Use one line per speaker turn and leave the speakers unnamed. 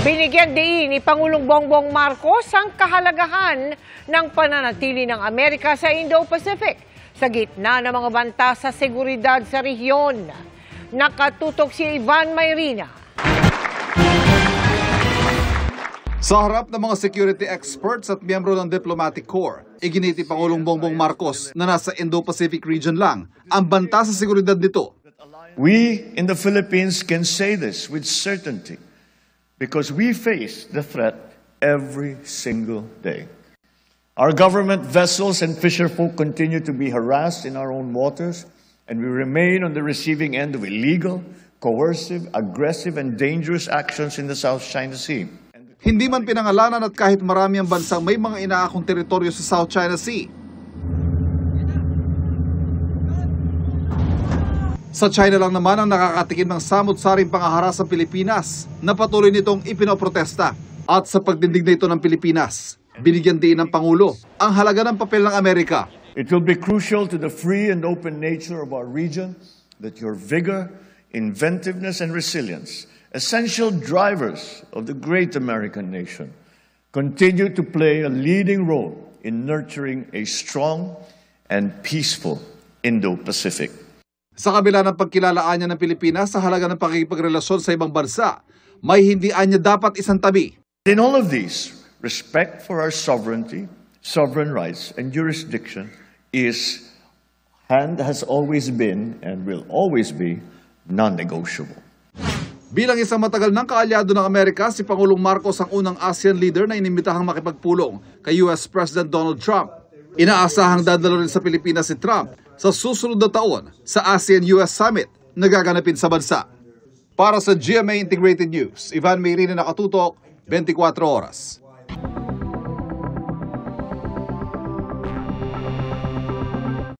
Binigyan din ni Pangulong Bongbong Marcos ang kahalagahan ng pananatili ng Amerika sa Indo-Pacific sa gitna ng mga banta sa seguridad sa rehiyon. Nakatutok si Ivan Mayrina.
Sa harap ng mga security experts at miyembro ng Diplomatic Corps, iginiti Pangulong Bongbong Marcos na nasa Indo-Pacific region lang ang banta sa seguridad nito.
We in the Philippines can say this with certainty because we face the threat every single day. Our government vessels and fisherfolk continue to be harassed in our own waters, and we remain on the receiving end of illegal, coercive, aggressive, and dangerous actions in the South China Sea.
Hindi man pinangalanan at kahit marami ang bansang may mga inaakong teritoryo sa South China Sea. Sa China lang naman ang nakakatikim ng samut-saring pangaharas sa Pilipinas na patuloy nitong ipinoprotesta. At sa pagdindig na ito ng Pilipinas, binigyan din ng Pangulo ang halaga ng papel ng Amerika.
It will be crucial to the free and open nature of our region that your vigor, inventiveness, and resilience, essential drivers of the great American nation, continue to play a leading role in nurturing a strong and peaceful Indo-Pacific.
Sa kabila ng pagkilalaan niya ng Pilipinas sa halaga ng pakikipagrelasyon sa ibang bansa, may hindi niya dapat isang tabi.
In all of these, respect for our sovereignty, sovereign rights, and jurisdiction is and has always been and will always be non-negotiable.
Bilang isang matagal ng kaalyado ng Amerika, si Pangulong Marcos ang unang ASEAN leader na inimbitahang makipagpulong kay US President Donald Trump. Inaasahang dadalo rin sa Pilipinas si Trump sa susunod na taon sa ASEAN-US Summit na gaganapin sa bansa. Para sa GMA Integrated News, Ivan Mayrina, nakatutok, 24 oras.